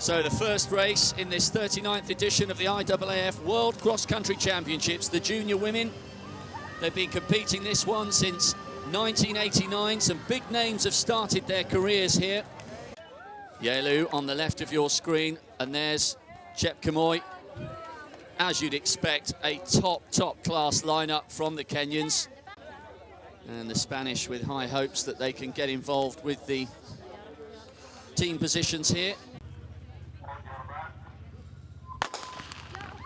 So the first race in this 39th edition of the IAAF World Cross Country Championships, the junior women. They've been competing this one since 1989. Some big names have started their careers here. Yelu on the left of your screen, and there's Chep Kamoy. As you'd expect, a top class lineup from the Kenyans. And the Spanish with high hopes that they can get involved with the team positions here.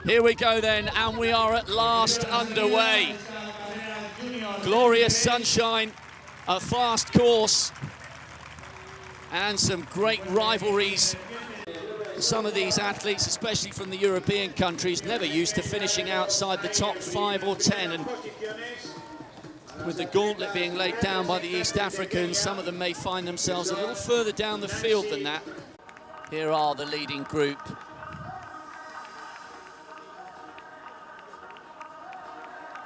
Here we go then, and we are at last underway. Glorious sunshine, a fast course, and some great rivalries. Some of these athletes, especially from the European countries, never used to finishing outside the top 5 or 10, and with the gauntlet being laid down by the East Africans, some of them may find themselves a little further down the field than that. Here are the leading group.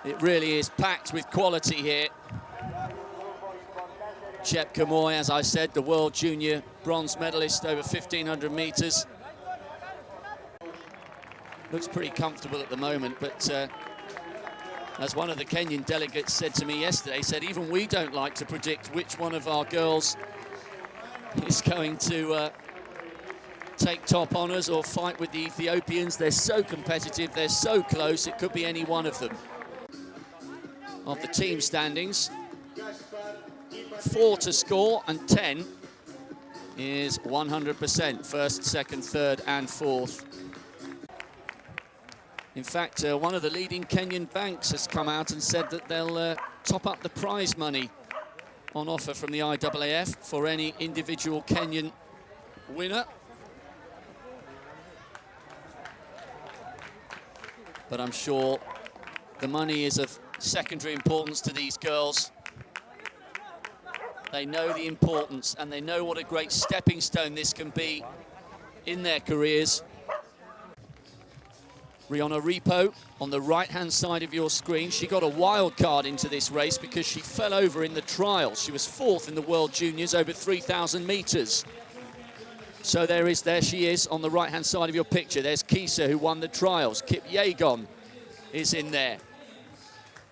It really is packed with quality here. Chep Kamoy, as I said, the world junior bronze medalist over 1,500 meters. Looks pretty comfortable at the moment, but as one of the Kenyan delegates said to me yesterday, said even we don't like to predict which one of our girls is going to take top honours or fight with the Ethiopians. They're so competitive, they're so close, it could be any one of them. Of the team standings, 4 to score and 10 is 100%, first, second, third and fourth. In fact, one of the leading Kenyan banks has come out and said that they'll top up the prize money on offer from the IAAF for any individual Kenyan winner. But I'm sure the money is of secondary importance to these girls. They know the importance and they know what a great stepping stone this can be in their careers. Rihanna Repo on the right-hand side of your screen. She got a wild card into this race because she fell over in the trials. She was 4th in the World Juniors over 3,000 meters. So there she is on the right-hand side of your picture. There's Kisa, who won the trials. Kip Yegon is in there.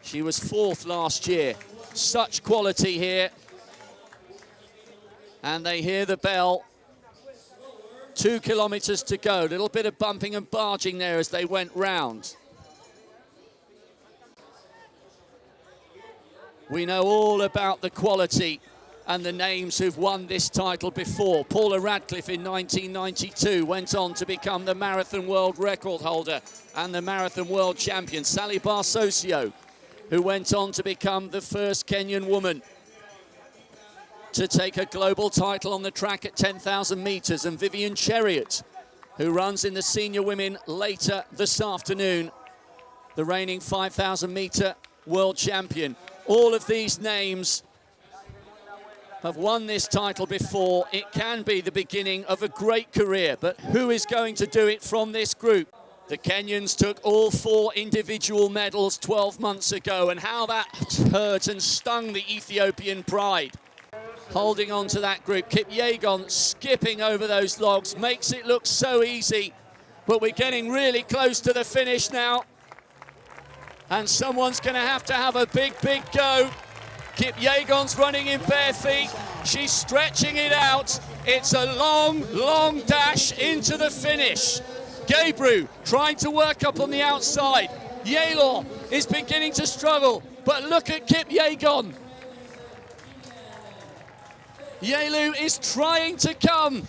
She was 4th last year. Such quality here. And they hear the bell. 2 kilometers to go. A little bit of bumping and barging there as they went round. We know all about the quality and the names who've won this title before. Paula Radcliffe in 1992 went on to become the marathon world record holder and the marathon world champion. Sally Barsosio, who went on to become the first Kenyan woman to take a global title on the track at 10,000 meters, and Vivian Chariot, who runs in the senior women later this afternoon, the reigning 5,000 meter world champion. All of these names have won this title before. It can be the beginning of a great career, but who is going to do it from this group? The Kenyans took all 4 individual medals 12 months ago, and how that hurt and stung the Ethiopian pride. Holding on to that group, Kip Yegon skipping over those logs, makes it look so easy, but we're getting really close to the finish now. And someone's going to have a big go. Kip Yegon's running in bare feet. She's stretching it out. It's a long dash into the finish. Gabriel trying to work up on the outside. Yelor is beginning to struggle, but look at Kip Yegon. Yelu is trying to come.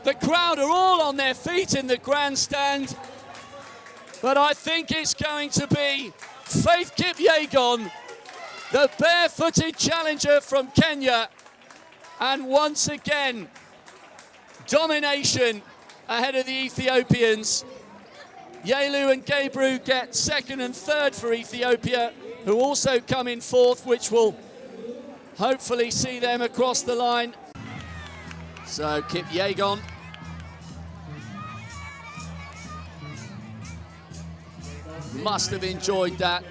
The crowd are all on their feet in the grandstand. But I think it's going to be Faith Kip Yegon, the barefooted challenger from Kenya. And once again, domination ahead of the Ethiopians. Yelu and Gabriel get 2nd and 3rd for Ethiopia, who also come in 4th, which will hopefully see them across the line. So Kip Yegon must have enjoyed that.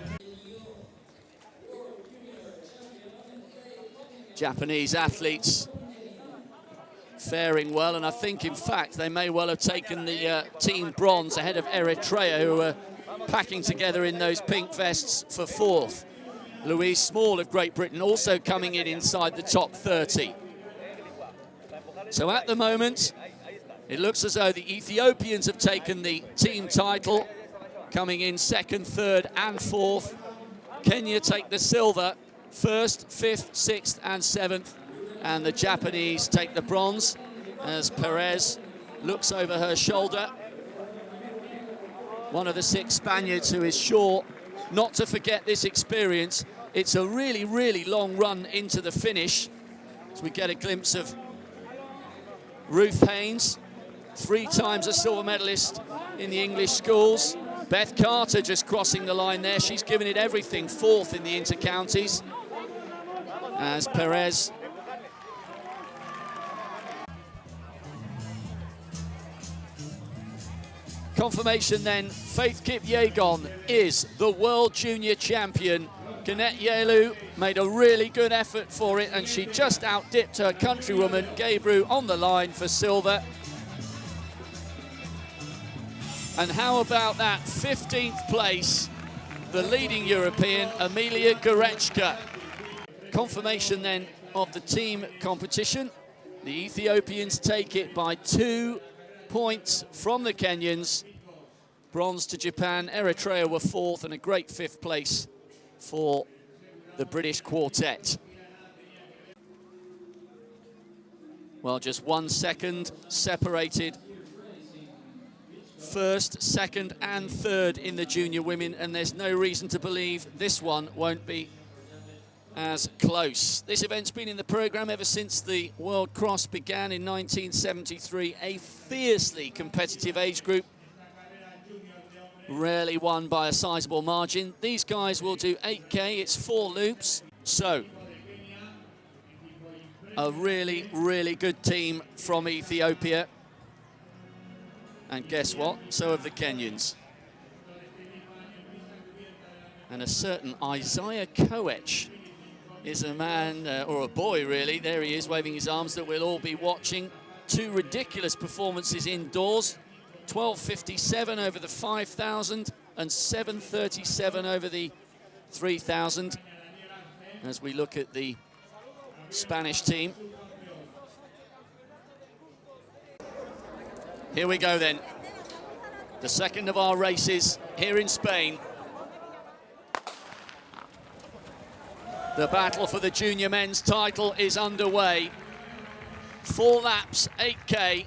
Japanese athletes faring well, and I think, in fact, they may well have taken the team bronze ahead of Eritrea, who were packing together in those pink vests for fourth. Louise Small of Great Britain also coming in inside the top 30. So at the moment, it looks as though the Ethiopians have taken the team title, coming in second, third and fourth. Kenya take the silver, first, fifth, sixth and seventh. And the Japanese take the bronze as Perez looks over her shoulder. One of the 6 Spaniards who is sure not to forget this experience. It's a really, really long run into the finish, as we get a glimpse of Ruth Haynes, 3 times a silver medalist in the English schools. Beth Carter just crossing the line there. She's given it everything, 4th in the inter-counties. As Perez confirmation then, Faith Kipyegon is the World Junior Champion. Ganette Yelu made a really good effort for it, and she just outdipped her countrywoman, Gebru, on the line for silver. And how about that 15th place, the leading European, Emilia Goreczka. Confirmation then of the team competition. The Ethiopians take it by 2 points from the Kenyans. Bronze to Japan. Eritrea were 4th, and a great 5th place for the British quartet. Well, just 1 second separated first, second and third in the junior women, and there's no reason to believe this one won't be as close. This event's been in the programme ever since the World Cross began in 1973, a fiercely competitive age group, rarely won by a sizable margin. These guys will do 8K, it's 4 loops, so a really, really good team from Ethiopia. And guess what? So have the Kenyans. And a certain Isaiah Koech is a man, or a boy really, there he is waving his arms, that we'll all be watching. 2 ridiculous performances indoors, 12:57 over the 5,000 and 7:37 over the 3,000. As we look at the Spanish team. Here we go then, the second of our races here in Spain. The battle for the junior men's title is underway. 4 laps, 8K,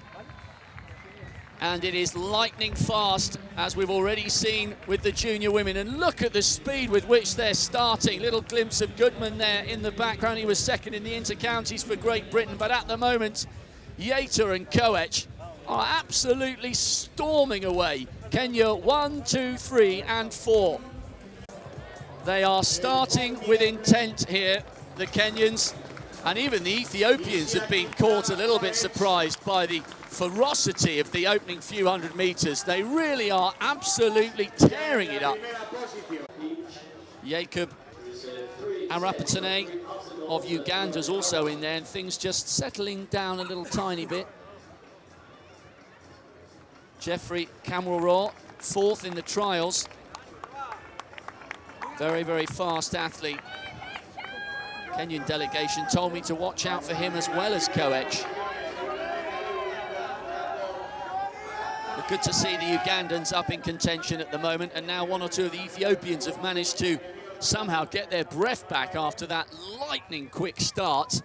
and it is lightning fast, as we've already seen with the junior women. And look at the speed with which they're starting. Little glimpse of Goodman there in the background. He was second in the inter-counties for Great Britain, but at the moment, Yater and Koech are absolutely storming away. Kenya 1, 2, 3 and 4. They are starting with intent here, the Kenyans, and even the Ethiopians have been caught a little bit surprised by the ferocity of the opening few hundred meters. They really are absolutely tearing it up. Jacob Arapatane of Uganda's also in there, and things just settling down a little tiny bit. Jeffrey Kamwaraw, 4th in the trials. Very, very fast athlete. Kenyan delegation told me to watch out for him as well as Koech. But good to see the Ugandans up in contention at the moment, and now 1 or 2 of the Ethiopians have managed to somehow get their breath back after that lightning quick start,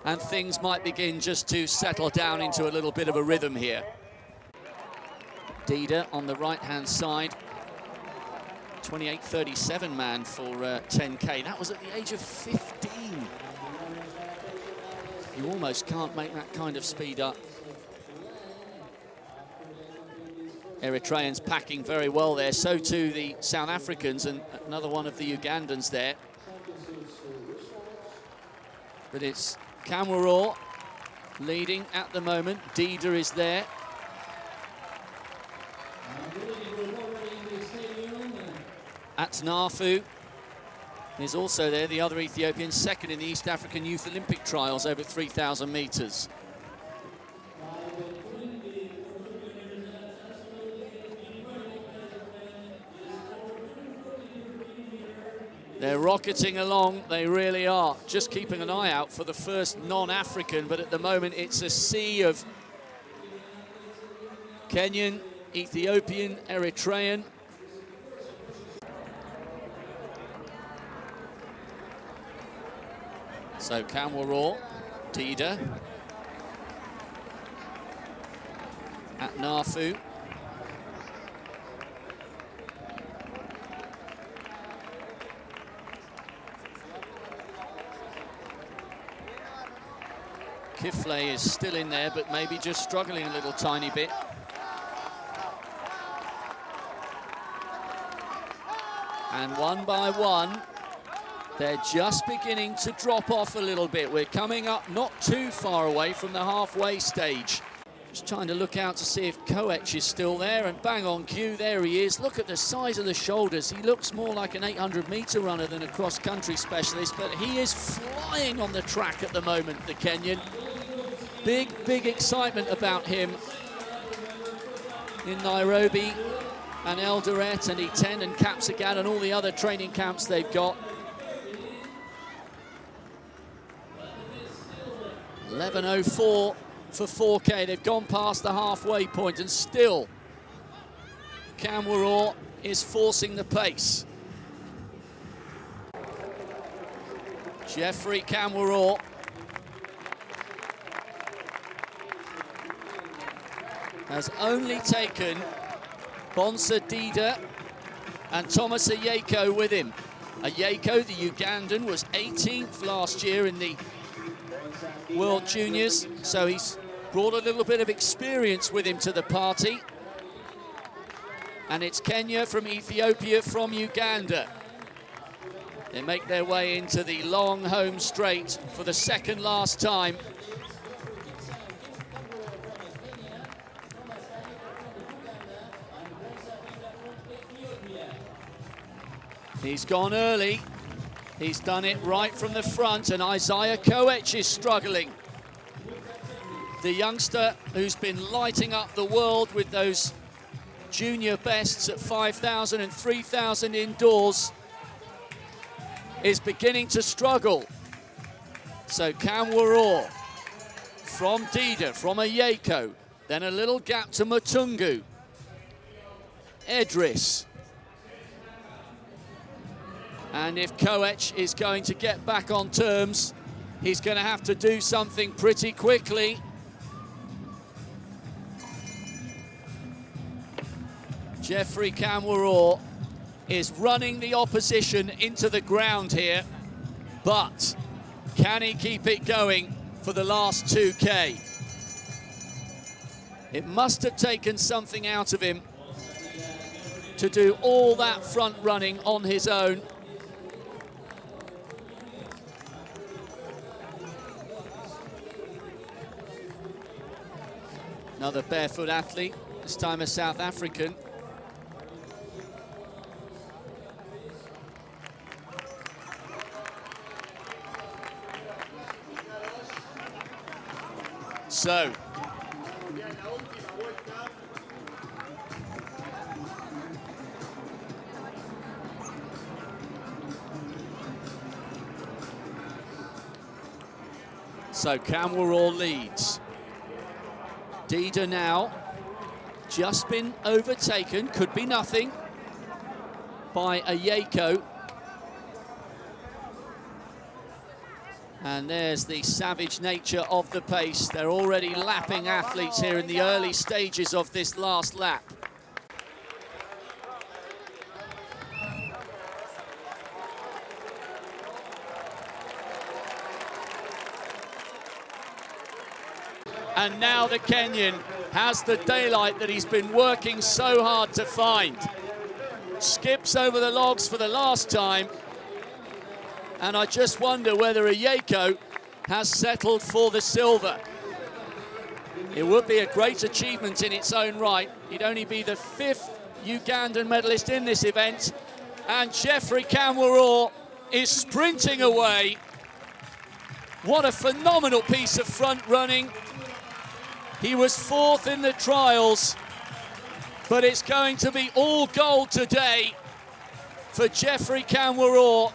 and things might begin just to settle down into a little bit of a rhythm here. Dida on the right-hand side, 28:37 man for 10K. That was at the age of 15. You almost can't make that kind of speed up. Eritreans packing very well there, so too the South Africans, and another one of the Ugandans there. But it's Kamwaraw leading at the moment. Dida is there. Atnafu is also there, the other Ethiopian, second in the East African Youth Olympic trials over 3,000 meters. They're rocketing along, they really are. Just keeping an eye out for the first non-African, but at the moment it's a sea of Kenyan, Ethiopian, Eritrean. So Kamwaraw, Dida, at Nafu. Kifle is still in there, but maybe just struggling a little tiny bit. And one by one, they're just beginning to drop off a little bit. We're coming up not too far away from the halfway stage. Just trying to look out to see if Koech is still there, and bang on cue, there he is. Look at the size of the shoulders. He looks more like an 800-meter runner than a cross-country specialist, but he is flying on the track at the moment, the Kenyan. Big excitement about him in Nairobi and Eldoret and Iten and Kapsagat and all the other training camps they've got. 11:04 for 4K. They've gone past the halfway point, and still Kamwaraw is forcing the pace. Jeffrey Kamwaraw has only taken Bonsa Dida and Thomas Ayeko with him. Ayeko, the Ugandan, was 18th last year in the World Juniors, so he's brought a little bit of experience with him to the party. And it's Kenya from Ethiopia from Uganda. They make their way into the long home straight for the second last time. He's gone early. He's done it right from the front, and Isaiah Koech is struggling. The youngster who's been lighting up the world with those junior bests at 5,000 and 3,000 indoors is beginning to struggle. So Kamwaraw from Dida, from Ayeko, then a little gap to Matungu, Edris. And if Koech is going to get back on terms, he's going to have to do something pretty quickly. Jeffrey Kamwaraw is running the opposition into the ground here, but can he keep it going for the last 2K? It must have taken something out of him to do all that front running on his own. Another barefoot athlete, this time a South African. So, Kamwaraw leads. Dida now just been overtaken, could be nothing, by Ayeko. And there's the savage nature of the pace. They're already lapping athletes here in the early stages of this last lap. And now the Kenyan has the daylight that he's been working so hard to find. Skips over the logs for the last time. And I just wonder whether Ayeko has settled for the silver. It would be a great achievement in its own right. He'd only be the 5th Ugandan medalist in this event. And Jeffrey Kamwaraw is sprinting away. What a phenomenal piece of front running. He was 4th in the trials, but it's going to be all gold today for Jeffrey Kamwaraw.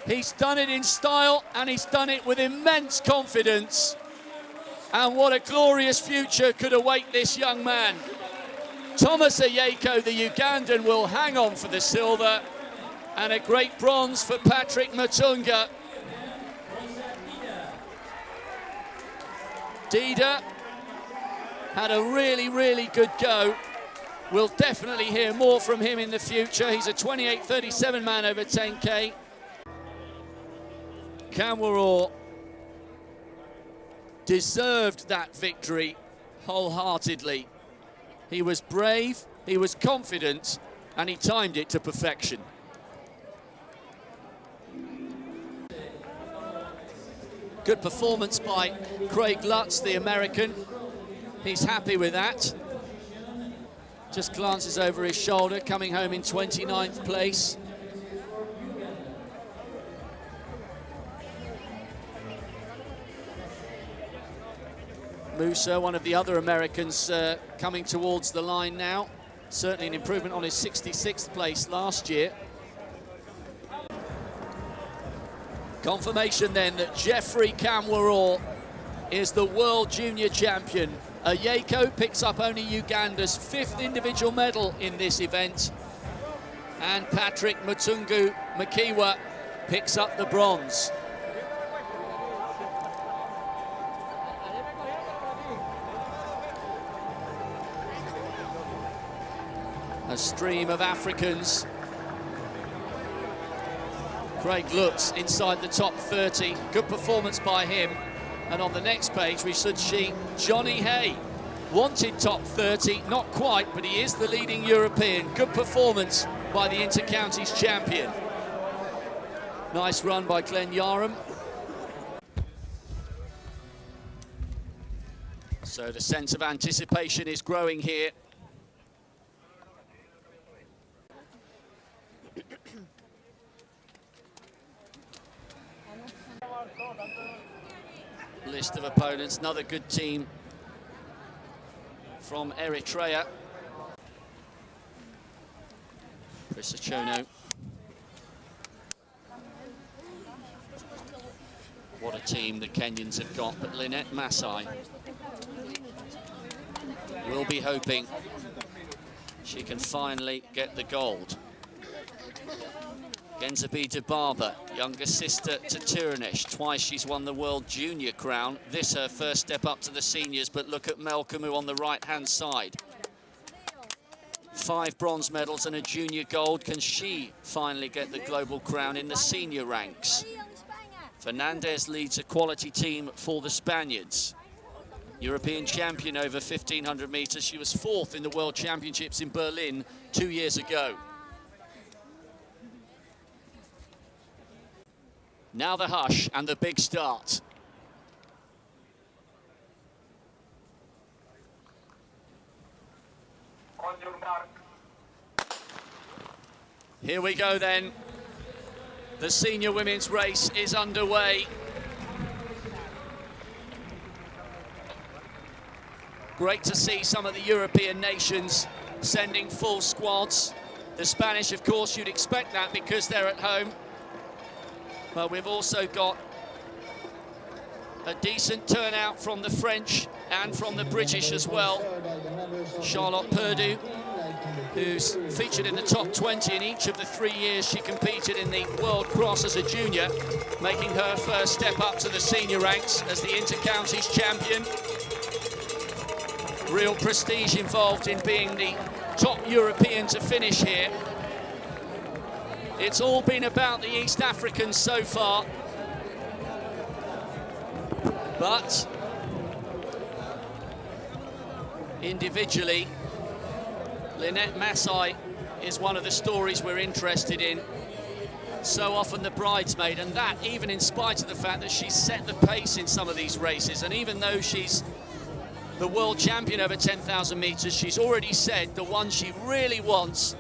He's done it in style and he's done it with immense confidence. And what a glorious future could await this young man. Thomas Ayeko, the Ugandan, will hang on for the silver, and a great bronze for Patrick Mutunga. Dida had a really, really good go. We'll definitely hear more from him in the future. He's a 28:37 man over 10K. Kamworor deserved that victory wholeheartedly. He was brave, he was confident, and he timed it to perfection. Good performance by Craig Lutz, the American. He's happy with that. Just glances over his shoulder, coming home in 29th place. Musa, one of the other Americans, coming towards the line now. Certainly an improvement on his 66th place last year. Confirmation then that Geoffrey Kamworor is the world junior champion. Ayeko picks up only Uganda's 5th individual medal in this event. And Patrick Mutunga Makiwa picks up the bronze. A stream of Africans. Craig Lutz inside the top 30. Good performance by him. And on the next page we should see Johnny Hay. Wanted top 30, not quite, but he is the leading European. Good performance by the Inter-Counties champion. Nice run by Glenn Yaram. So the sense of anticipation is growing here. List of opponents, another good team from Eritrea. Prisachono. What a team the Kenyans have got, but Lynette Masai will be hoping she can finally get the gold. Genzabi Dibaba, younger sister to Tiranesh. Twice she's won the World Junior crown. This her first step up to the seniors, but look at Melkamu on the right-hand side. 5 bronze medals and a junior gold. Can she finally get the global crown in the senior ranks? Fernandez leads a quality team for the Spaniards. European champion over 1,500 meters. She was 4th in the World Championships in Berlin 2 years ago. Now the hush and the big start. Here we go then. The senior women's race is underway. Great to see some of the European nations sending full squads. The Spanish, of course, you'd expect that because they're at home. But we've also got a decent turnout from the French and from the British as well. Charlotte Perdue, who's featured in the top 20 in each of the 3 years she competed in the World Cross as a junior, making her first step up to the senior ranks as the Inter-Counties champion. Real prestige involved in being the top European to finish here. It's all been about the East Africans so far. But individually, Lynette Masai is one of the stories we're interested in. So often the bridesmaid, and that even in spite of the fact that she's set the pace in some of these races, and even though she's the world champion over 10,000 meters, she's already said the one she really wants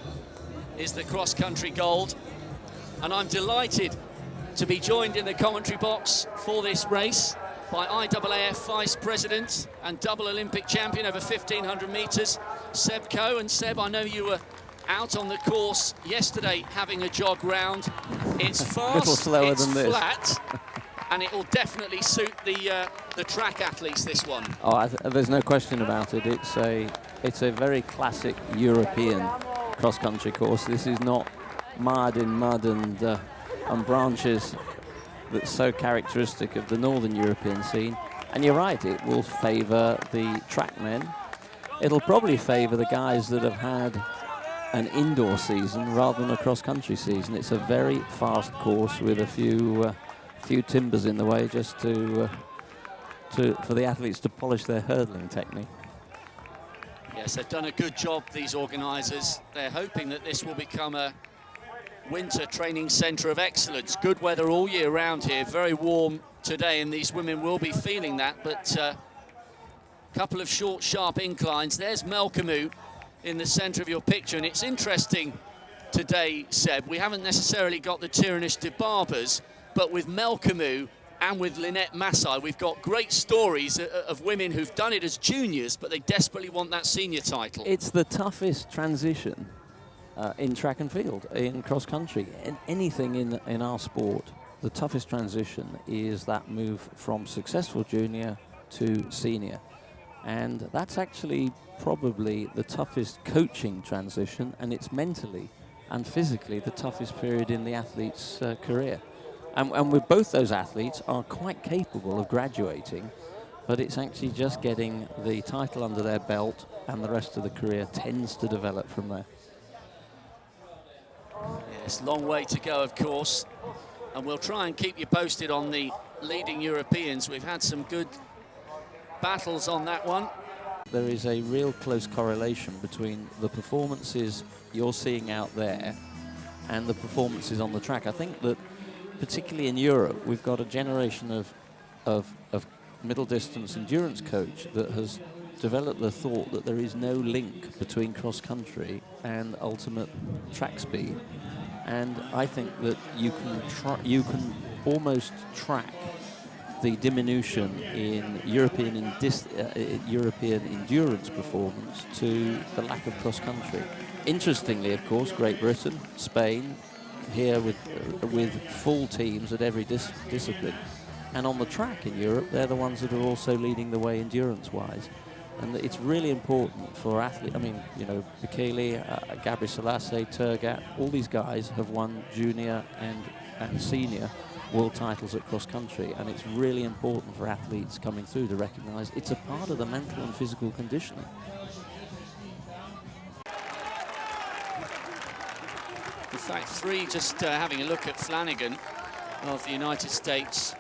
is the cross-country gold. And I'm delighted to be joined in the commentary box for this race by IAAF Vice President and double Olympic champion over 1,500 meters, Seb Coe. And Seb, I know you were out on the course yesterday having a jog round. It's fast, little slower it's than this. flat, and it will definitely suit the track athletes, this one. Oh, there's no question about it. It's a very classic European cross-country course. This is not mired in mud and branches that's so characteristic of the Northern European scene. And you're right, it will favour the trackmen. It'll probably favour the guys that have had an indoor season rather than a cross-country season. It's a very fast course with a few timbers in the way, just for the athletes to polish their hurdling technique. Yes, they've done a good job, these organisers. They're hoping that this will become a winter training centre of excellence. Good weather all year round here, very warm today, and these women will be feeling that, but a couple of short, sharp inclines. There's Melkamu in the centre of your picture, and it's interesting today, Seb, we haven't necessarily got the Tiranish de Barbers, but with Melkamu and with Lynette Massai, we've got great stories of women who've done it as juniors, but they desperately want that senior title. It's the toughest transition in track and field, in cross country, in anything in our sport. The toughest transition is that move from successful junior to senior. And that's actually probably the toughest coaching transition, and it's mentally and physically the toughest period in the athlete's career. And with both those athletes are quite capable of graduating, but it's actually just getting the title under their belt, and the rest of the career tends to develop from there. Yes, long way to go, of course, and we'll try and keep you posted on the leading Europeans. We've had some good battles on that one. There is a real close correlation between the performances you're seeing out there and the performances on the track. I think that particularly in Europe, we've got a generation of middle distance endurance coach that has developed the thought that there is no link between cross country and ultimate track speed. And I think that you can almost track the diminution in European endurance performance to the lack of cross country. Interestingly, of course, Great Britain, Spain, here with full teams at every discipline. And on the track in Europe, they're the ones that are also leading the way endurance-wise. And it's really important for athletes. I mean, you know, Bekele, Gabri Selassie, Turgat, all these guys have won junior and senior world titles at cross country, and it's really important for athletes coming through to recognise it's a part of the mental and physical conditioning. In fact, three, just having a look at Flanagan of the United States,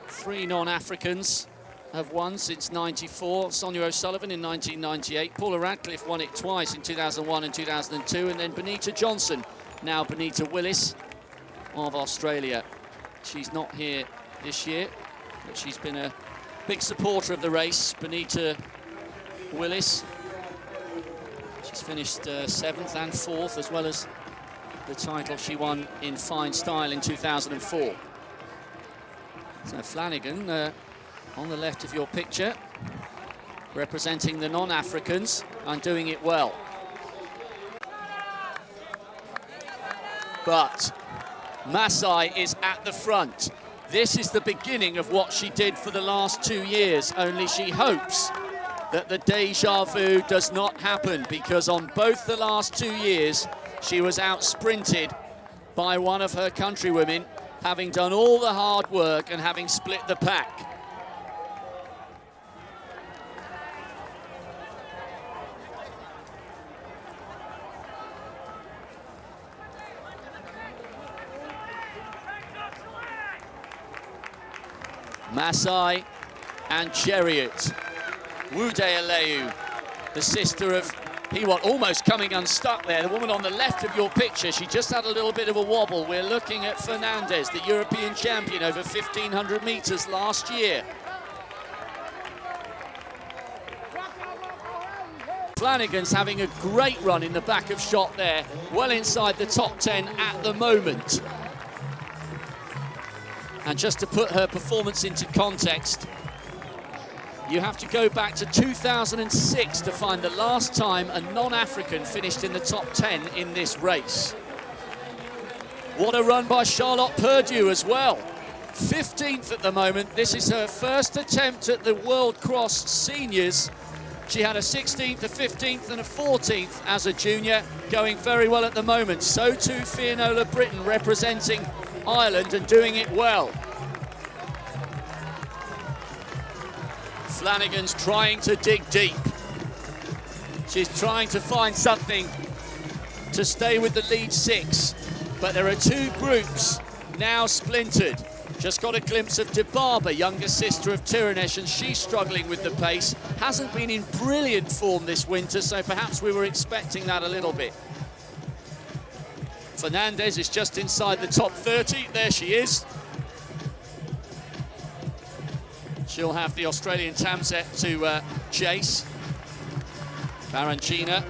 3 non-Africans have won since '94. Sonia O'Sullivan in 1998. Paula Radcliffe won it twice in 2001 and 2002. And then Benita Johnson, now Benita Willis of Australia. She's not here this year, but she's been a big supporter of the race. Benita Willis. She's finished 7th and 4th, as well as the title she won in fine style in 2004. So Flanagan on the left of your picture, representing the non-Africans and doing it well. But Massai is at the front. This is the beginning of what she did for the last 2 years, only she hopes that the déjà vu does not happen, because on both the last 2 years, she was out-sprinted by one of her countrywomen, having done all the hard work and having split the pack. Massai and Chariot. Wude Aleu, the sister of Piwot, almost coming unstuck there. The woman on the left of your picture, she just had a little bit of a wobble. We're looking at Fernandez, the European champion over 1,500 meters last year. Flanagan's having a great run in the back of shot there, well inside the top 10 at the moment. And just to put her performance into context, You have to go back to 2006 to find the last time a non-African finished in the top 10 in this race. What a run by Charlotte Purdue as well. 15th at the moment. This is her first attempt at the World Cross Seniors. She had a 16th, a 15th and a 14th as a junior, going very well at the moment. So too Fiona Britton, representing Ireland and doing it well. Flanagan's trying to dig deep. She's trying to find something to stay with the lead six, but there are two groups now splintered. Just got a glimpse of Dibaba, younger sister of Tirunesh, and she's struggling with the pace. Hasn't been in brilliant form this winter, so perhaps we were expecting that a little bit. Fernandez is just inside the top 30. There she is. She'll have the Australian Tamzet to chase. Parancina,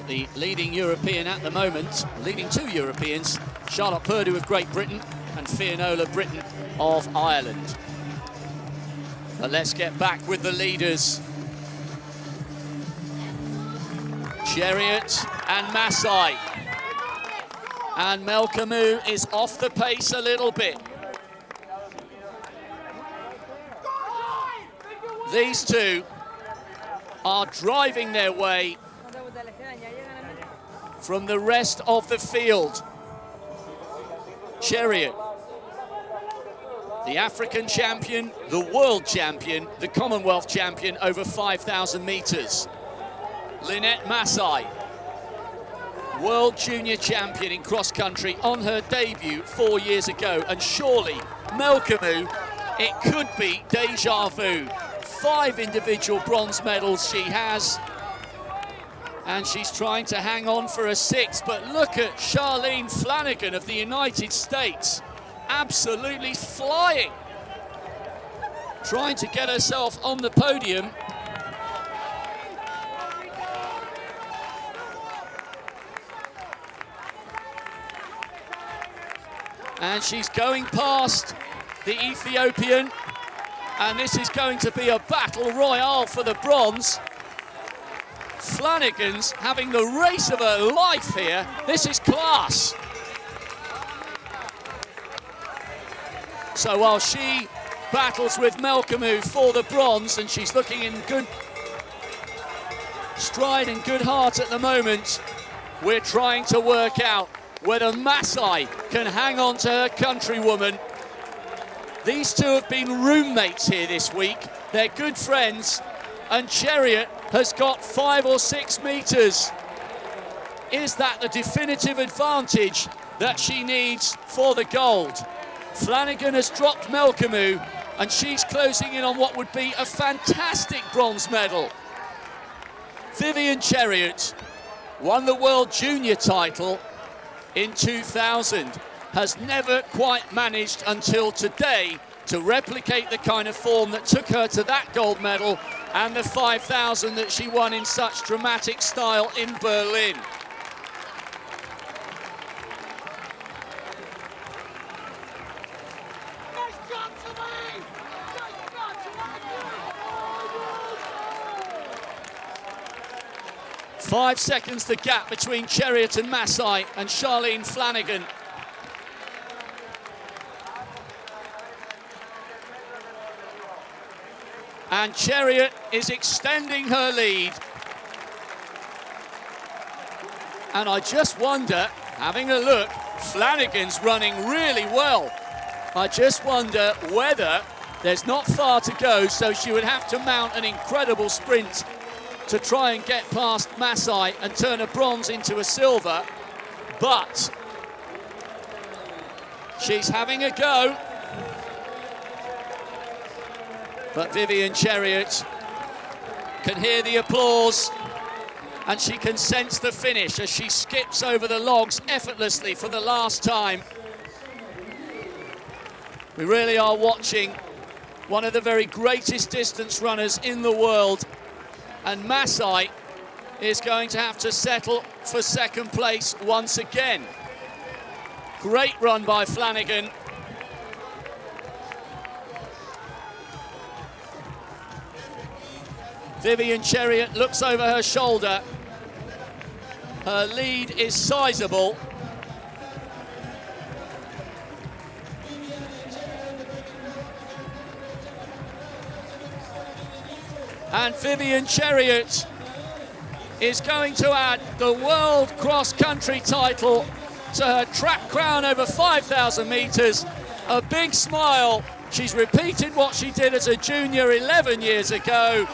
the leading European at the moment, leading two Europeans, Charlotte Purdue of Great Britain and Fiona Britton of Ireland. But let's get back with the leaders. Chariot and Masai. And Melkamu is off the pace a little bit. These two are driving their way from the rest of the field. Chariot, the African champion, the world champion, the Commonwealth champion over 5,000 metres. Lynette Masai, world junior champion in cross country on her debut 4 years ago. And surely, Melkamu, it could be deja vu. 5 individual bronze medals she has. And she's trying to hang on for a 6th, but look at Charlene Flanagan of the United States, absolutely flying, trying to get herself on the podium. And she's going past the Ethiopian, and this is going to be a battle royale for the bronze. Flanagan's having the race of her life here. This is class. So while she battles with Melkamu for the bronze, and she's looking in good stride and good heart at the moment, we're trying to work out whether Masai can hang on to her countrywoman. These two have been roommates here this week. They're good friends, and Chariot has got 5 or 6 metres. Is that the definitive advantage that she needs for the gold? Flanagan has dropped Melkamu, and she's closing in on what would be a fantastic bronze medal. Vivian Chariot won the World Junior title in 2000, has never quite managed until today to replicate the kind of form that took her to that gold medal and the 5,000 that she won in such dramatic style in Berlin. Five seconds the gap between Chariot and Masai and Charlene Flanagan. And Chariot is extending her lead. And I just wonder, having a look, Flanagan's running really well. I just wonder whether there's not far to go, so she would have to mount an incredible sprint to try and get past Masai and turn a bronze into a silver. But she's having a go. But Vivian Chariot can hear the applause, and she can sense the finish as she skips over the logs effortlessly for the last time. We really are watching one of the very greatest distance runners in the world, and Masai is going to have to settle for second place once again. Great run by Flanagan. Vivian Chariot looks over her shoulder. Her lead is sizable. And Vivian Chariot is going to add the World Cross Country title to her track crown over 5,000 metres. A big smile. She's repeated what she did as a junior 11 years ago.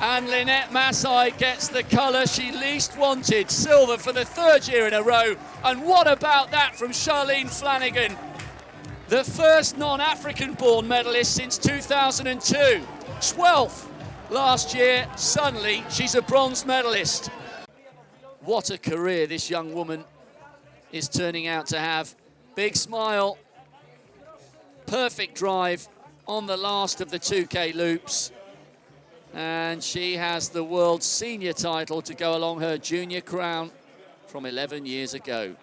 And Lynette Massai gets the colour she least wanted, silver for the third year in a row. And what about that from Charlene Flanagan? The first non-African born medalist since 2002. 12th last year, suddenly she's a bronze medalist. What a career this young woman is turning out to have. Big smile, perfect drive on the last of the 2K loops. And she has the world senior title to go along her junior crown from 11 years ago.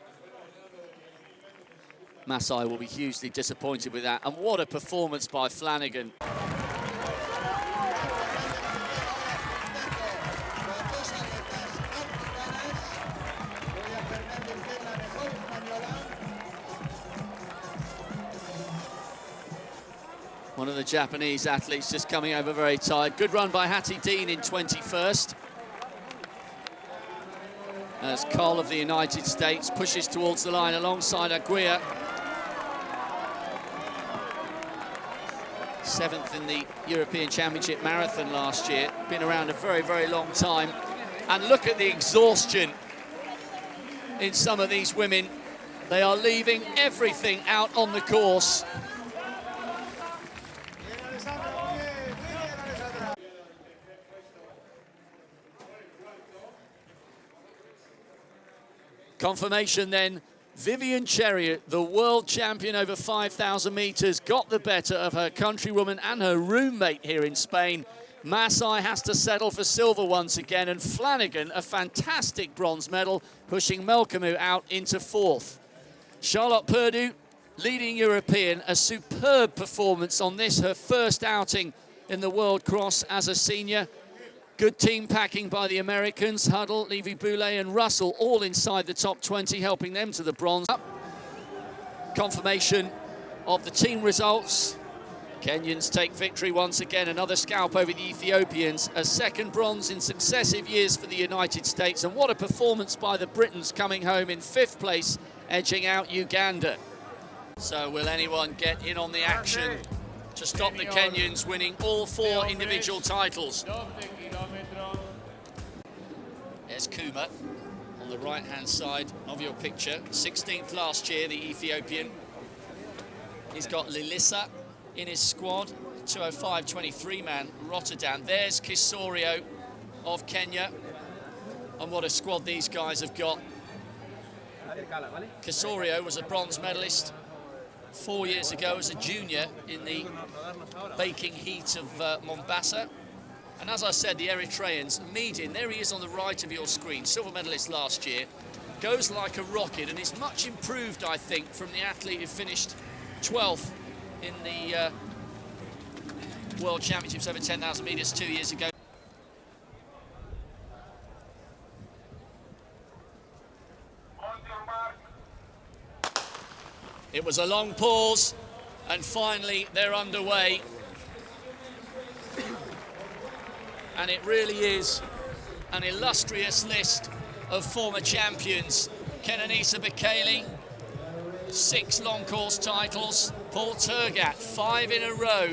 Massai will be hugely disappointed with that. And what a performance by Flanagan. One of the Japanese athletes just coming over very tired. Good run by Hattie Dean in 21st. As Cole of the United States pushes towards the line alongside Aguirre. 7th in the European Championship Marathon last year. Been around a very, very long time. And look at the exhaustion in some of these women. They are leaving everything out on the course. Confirmation then, Vivian Chariot, the world champion over 5,000 metres, got the better of her countrywoman and her roommate here in Spain. Massai has to settle for silver once again, and Flanagan, a fantastic bronze medal, pushing Melkamu out into 4th. Charlotte Purdue, leading European, a superb performance on this, her first outing in the World Cross as a senior. Good team packing by the Americans, Huddle, Levy-Boulay and Russell, all inside the top 20, helping them to the bronze. Confirmation of the team results. Kenyans take victory once again, another scalp over the Ethiopians, a second bronze in successive years for the United States, and what a performance by the Britons coming home in 5th place, edging out Uganda. So will anyone get in on the action to stop the Kenyans winning all 4 individual titles? There's Kuma on the right-hand side of your picture. 16th last year, the Ethiopian. He's got Lilissa in his squad, 205.23 man, Rotterdam. There's Kisorio of Kenya. And what a squad these guys have got. Kisorio was a bronze medalist 4 years ago as a junior in the baking heat of Mombasa. And as I said, the Eritreans, Medin, there he is on the right of your screen, silver medalist last year, goes like a rocket and is much improved, I think, from the athlete who finished 12th in the World Championships over 10,000 metres 2 years ago. It was a long pause, and finally they're underway. And it really is an illustrious list of former champions. Kenenisa Bekele, 6 long course titles. Paul Tergat, 5 in a row.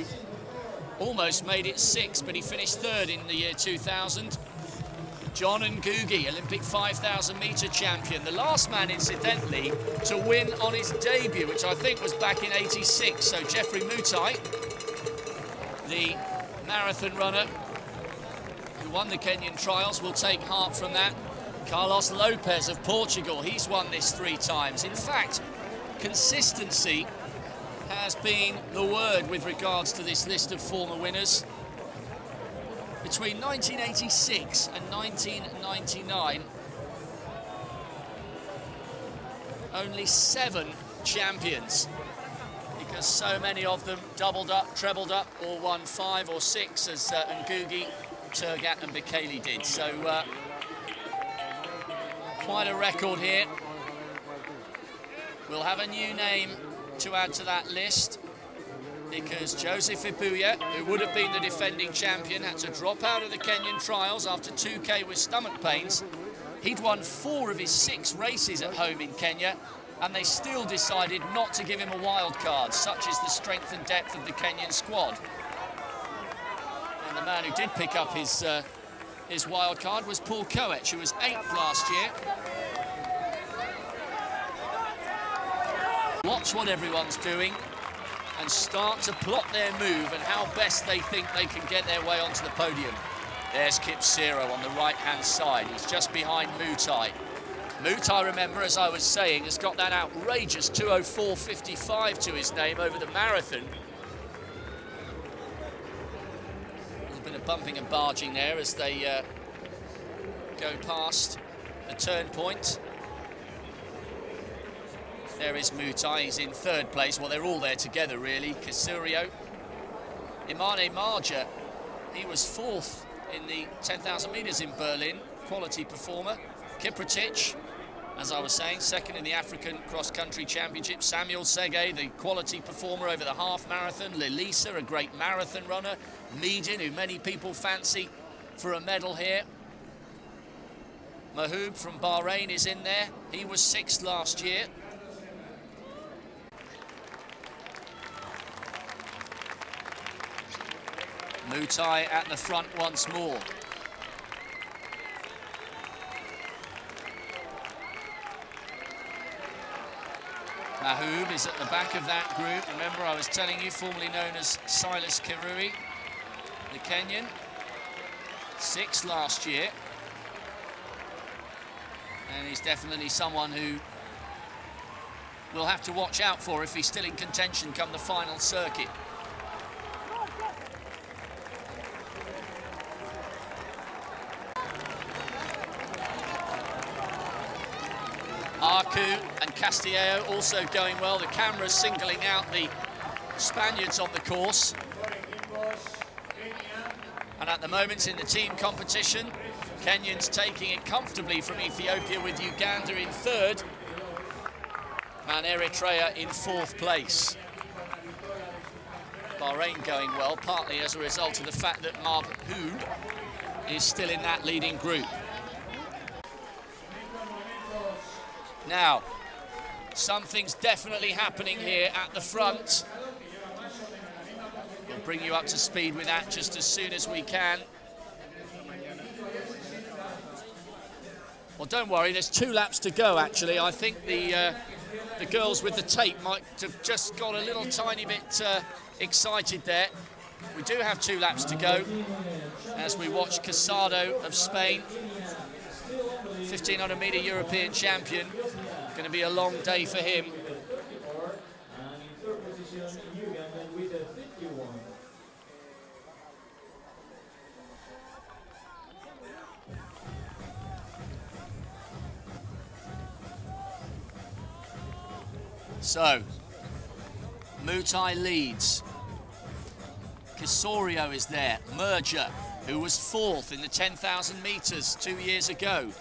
Almost made it 6, but he finished 3rd in the year 2000. John Ngugi, Olympic 5,000 metre champion. The last man, incidentally, to win on his debut, which I think was back in '86. So Jeffrey Mutai, the marathon runner, who won the Kenyan trials, will take heart from that. Carlos Lopez of Portugal, he's won this 3 times. In fact, consistency has been the word with regards to this list of former winners. Between 1986 and 1999, only 7 champions, because so many of them doubled up, trebled up, or won 5 or 6, as Ngugi Turgat and Bekele did. So quite a record here. We'll have a new name to add to that list, because Joseph Ibuya, who would have been the defending champion, had to drop out of the Kenyan trials after 2K with stomach pains. He'd won 4 of his 6 races at home in Kenya, and they still decided not to give him a wild card. Such is the strength and depth of the Kenyan squad. And the man who did pick up his wild card was Paul Koech, who was 8th last year. Watch what everyone's doing and start to plot their move and how best they think they can get their way onto the podium. There's Kipsero on the right-hand side. He's just behind Mutai. Mutai, remember, as I was saying, has got that outrageous 2:04.55 to his name over the marathon. A little bit of bumping and barging there as they go past the turn point. There is Mutai, he's in 3rd place. Well, they're all there together, really. Kisurio. Imane Marja, he was 4th in the 10,000 metres in Berlin. Quality performer. Kiprotich, as I was saying, 2nd in the African Cross-Country Championship. Samuel Sege, the quality performer over the half marathon. Lelisa, a great marathon runner. Meedin, who many people fancy for a medal here. Mahoub from Bahrain is in there. He was 6th last year. Mutai at the front once more. Mahoub is at the back of that group. Remember, I was telling you, formerly known as Silas Kirui, the Kenyan. 6th last year. And he's definitely someone who we'll have to watch out for if he's still in contention come the final circuit. Arcu and Castillo also going well. The camera's singling out the Spaniards on the course. And at the moment in the team competition, Kenyans taking it comfortably from Ethiopia, with Uganda in 3rd and Eritrea in 4th place. Bahrain going well, partly as a result of the fact that Mahoub is still in that leading group. Now, something's definitely happening here at the front. We'll bring you up to speed with that just as soon as we can. Well, don't worry, there's 2 laps to go, actually. I think the girls with the tape might have just got a little tiny bit excited there. We do have 2 laps to go as we watch Casado of Spain, 1500 metre European champion. Going to be a long day for him. So, Mutai leads. Kisorio is there. Merger, who was 4th in the 10,000 metres 2 years ago.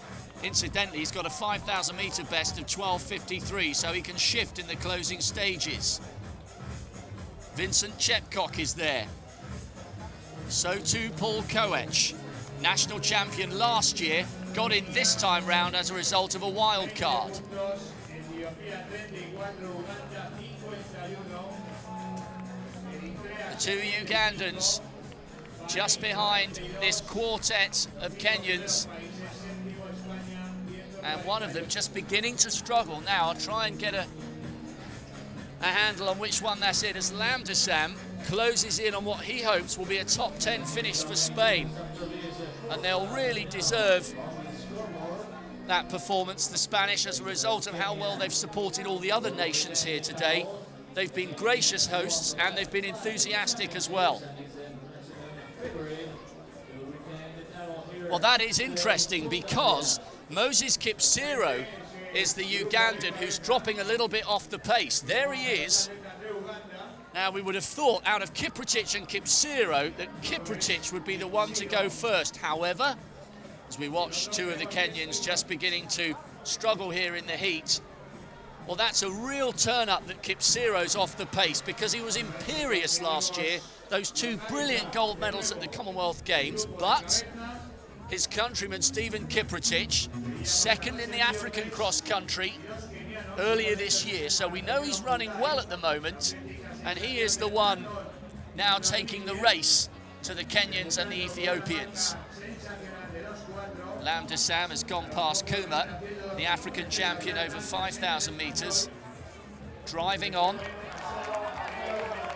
Incidentally, he's got a 5,000 metre best of 12:53, so he can shift in the closing stages. Vincent Chepcock is there. So too Paul Koech, national champion last year, got in this time round as a result of a wild card. The 2 Ugandans just behind this quartet of Kenyans. And one of them just beginning to struggle now. I'll try and get a handle on which one that's it, as Lamdasam closes in on what he hopes will be a top 10 finish for Spain. And they'll really deserve that performance, the Spanish, as a result of how well they've supported all the other nations here today. They've been gracious hosts and they've been enthusiastic as well. Well, that is interesting because Moses Kipsero is the Ugandan who's dropping a little bit off the pace. There he is. Now, we would have thought out of Kiprotich and Kipsero that Kiprotich would be the one to go first. However, as we watch two of the Kenyans just beginning to struggle here in the heat, well, that's a real turn-up that Kipsero's off the pace, because he was imperious last year, those two brilliant gold medals at the Commonwealth Games, but his countryman Stephen Kiprotich, second in the African cross-country earlier this year, so we know he's running well at the moment, and he is the one now taking the race to the Kenyans and the Ethiopians. Lam Sam has gone past Kuma, the African champion over 5,000 metres, driving on.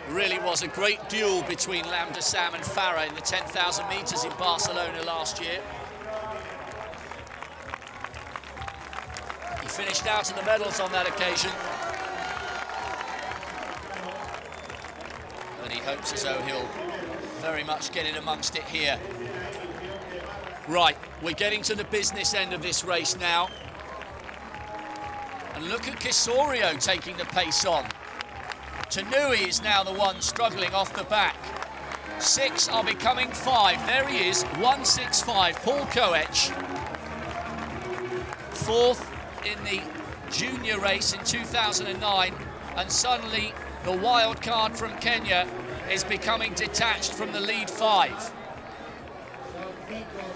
Really was a great duel between Lam Sam and Farah in the 10,000 metres in Barcelona last year. He finished out in the medals on that occasion. And he hopes as though he'll very much get in amongst it here. Right, we're getting to the business end of this race now. And look at Kisorio taking the pace on. Tanui is now the one struggling off the back. 6 are becoming 5. There he is, 1:6.5. Paul Koech, 4th in the junior race in 2009, and suddenly the wild card from Kenya is becoming detached from the lead 5.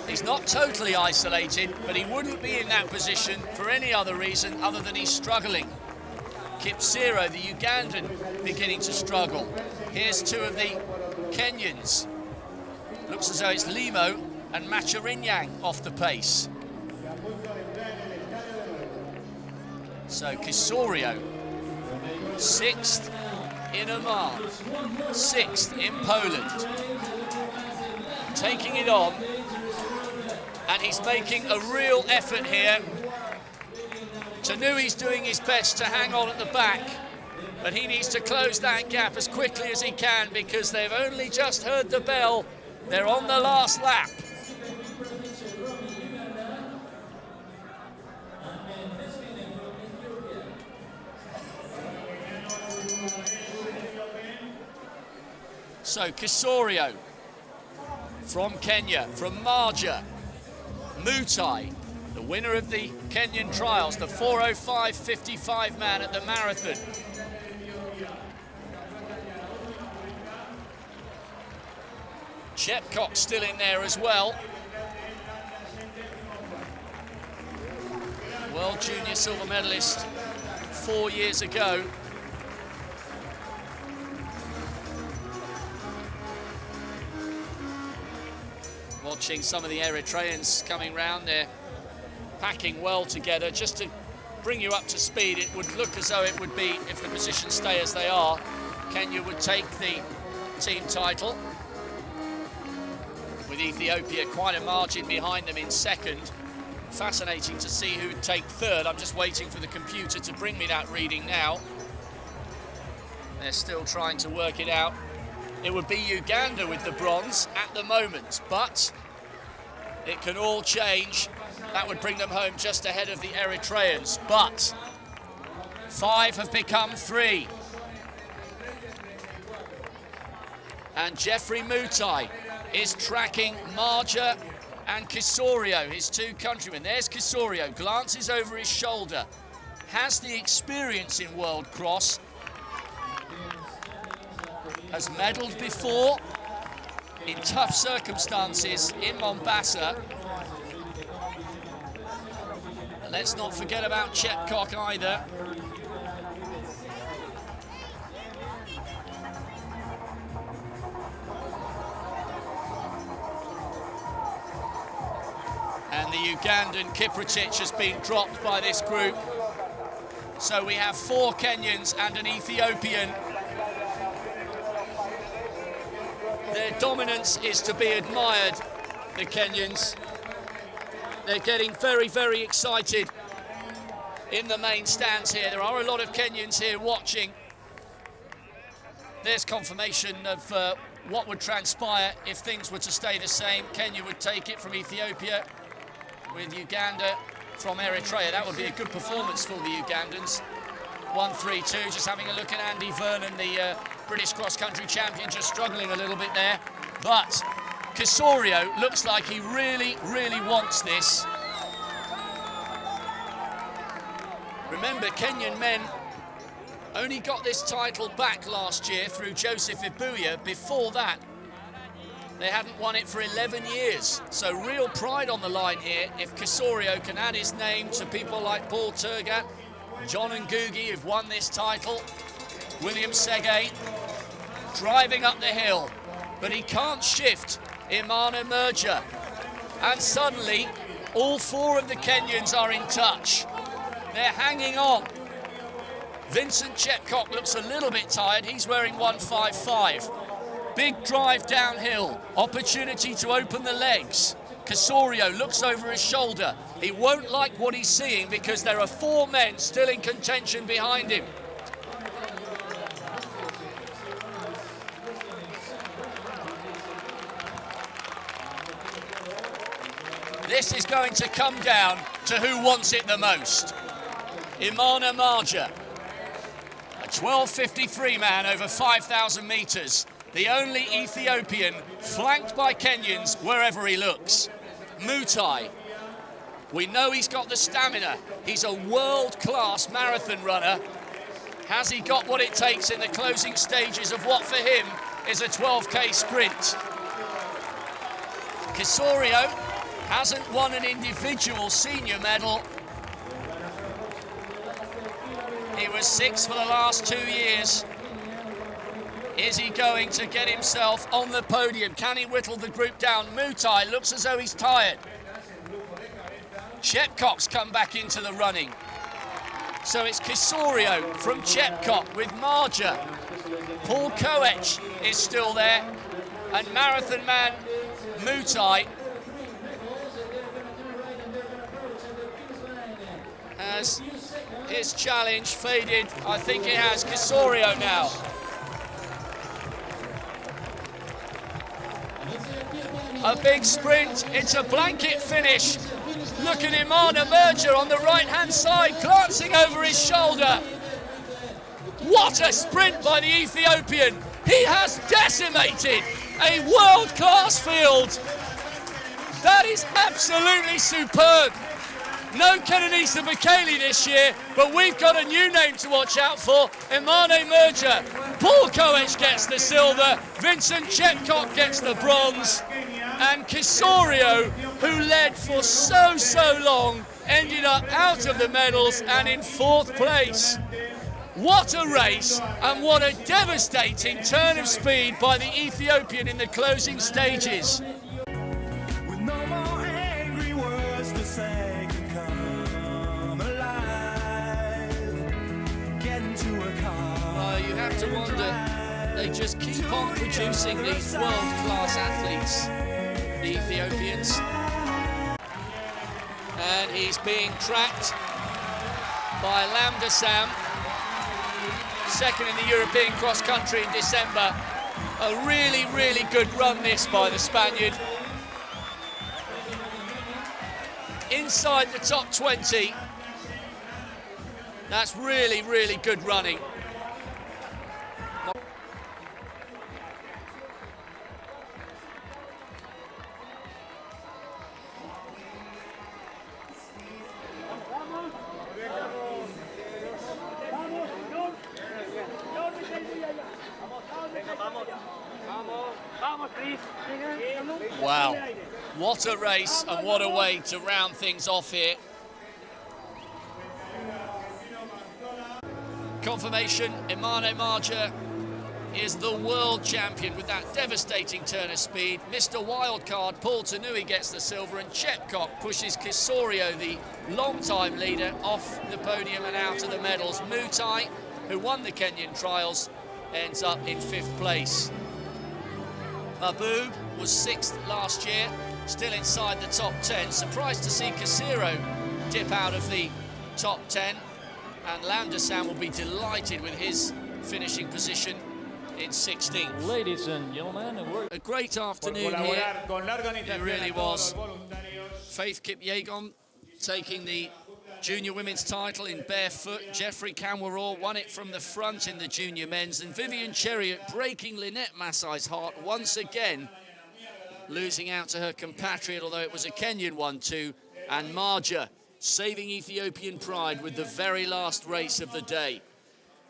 He's not totally isolated, but he wouldn't be in that position for any other reason other than he's struggling. Kipsero, the Ugandan, beginning to struggle. Here's two of the Kenyans. Looks as though it's Limo and Macharinyang off the pace. So Kisorio, 6th in Oman, 6th in Poland. Taking it on, and he's making a real effort here. Tanui's doing his best to hang on at the back, but he needs to close that gap as quickly as he can, because they've only just heard the bell. They're on the last lap. So Kisorio from Kenya, from Marja, Mutai, the winner of the Kenyan trials, the 4:05.55 man at the marathon. Chepcock still in there as well. World Junior silver medalist 4 years ago. Watching some of the Eritreans coming round, they're packing well together. Just to bring you up to speed, it would look as though it would be, if the positions stay as they are, Kenya would take the team title, with Ethiopia quite a margin behind them in second. Fascinating to see who'd take third. I'm just waiting for the computer to bring me that reading now. They're still trying to work it out. It would be Uganda with the bronze at the moment, but it can all change. That would bring them home just ahead of the Eritreans, but 5 have become 3. And Jeffrey Mutai is tracking Marja and Kisorio, his two countrymen. There's Kisorio, glances over his shoulder, has the experience in World Cross, has medalled before in tough circumstances in Mombasa. And let's not forget about Chepcock either. And the Ugandan Kiprotich has been dropped by this group. So we have 4 Kenyans and an Ethiopian. Their dominance is to be admired, the Kenyans. They're getting very, very excited in the main stands here. There are a lot of Kenyans here watching. There's confirmation of what would transpire if things were to stay the same. Kenya would take it from Ethiopia, with Uganda from Eritrea. That would be a good performance for the Ugandans. 1-3-2. Just having a look at Andy Vernon, the British cross-country champion, just struggling a little bit there. But Casorio looks like he really, really wants this. Remember, Kenyan men only got this title back last year through Joseph Ibuya. Before that, they hadn't won it for 11 years. So real pride on the line here if Casorio can add his name to people like Paul Turgat, John Ngugi, who've won this title, William Segay, driving up the hill. But he can't shift Imana Merger. And suddenly, all four of the Kenyans are in touch. They're hanging on. Vincent Chepcock looks a little bit tired. He's wearing 155. Big drive downhill. Opportunity to open the legs. Casorio looks over his shoulder. He won't like what he's seeing because there are four men still in contention behind him. This is going to come down to who wants it the most. Imana Marja, a 12:53 man over 5,000 metres. The only Ethiopian flanked by Kenyans wherever he looks. Mutai, we know he's got the stamina. He's a world-class marathon runner. Has he got what it takes in the closing stages of what for him is a 12K sprint? Casorio hasn't won an individual senior medal. He was sixth for the last 2 years. Is he going to get himself on the podium? Can he whittle the group down? Mutai looks as though he's tired. Chepcock's come back into the running. So it's Casorio from Chepcock with Marja. Paul Koech is still there. And marathon man Mutai has his challenge faded. I think it has. Casorio now. A big sprint, it's a blanket finish. Look at Imana Merger on the right-hand side, glancing over his shoulder. What a sprint by the Ethiopian. He has decimated a world-class field. That is absolutely superb. No Kenenisa Bekele this year, but we've got a new name to watch out for, Imana Merger. Paul Koech gets the silver, Vincent Chepcock gets the bronze, and Casorio, who led for so long, ended up out of the medals and in fourth place. What a race, and what a devastating turn of speed by the Ethiopian in the closing stages. With no more angry words to say, come alive, get into a car. You have to wonder, they just keep on producing these world-class athletes, the Ethiopians. And he's being tracked by Lambda Sam, second in the European cross-country in December. A really, really good run this by the Spaniard. Inside the top 20. That's really, really good running. Wow, what a race and what a way to round things off here. Confirmation, Imana Marja is the world champion with that devastating turn of speed. Mr. Wildcard, Paul Tanui gets the silver, and Chepcock pushes Casorio, the long-time leader, off the podium and out of the medals. Mutai, who won the Kenyan trials, ends up in fifth place. Mahbub was sixth last year, still inside the top 10. Surprised to see Casorio dip out of the top 10. And Lambda Sam will be delighted with his finishing position in 16th. Ladies and gentlemen, A great afternoon here. It really was. Faith Kipyegon taking the Junior women's title in barefoot. Jeffrey Camworall won it from the front in the junior men's. And Vivian Cheriot breaking Lynette Masai's heart once again, losing out to her compatriot, although it was a Kenyan one too. And Marja saving Ethiopian pride with the very last race of the day.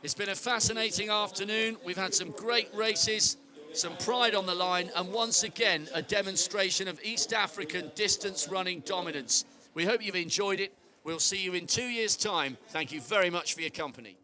It's been a fascinating afternoon. We've had some great races, some pride on the line, and once again, a demonstration of East African distance running dominance. We hope you've enjoyed it. We'll see you in 2 years' time. Thank you very much for your company.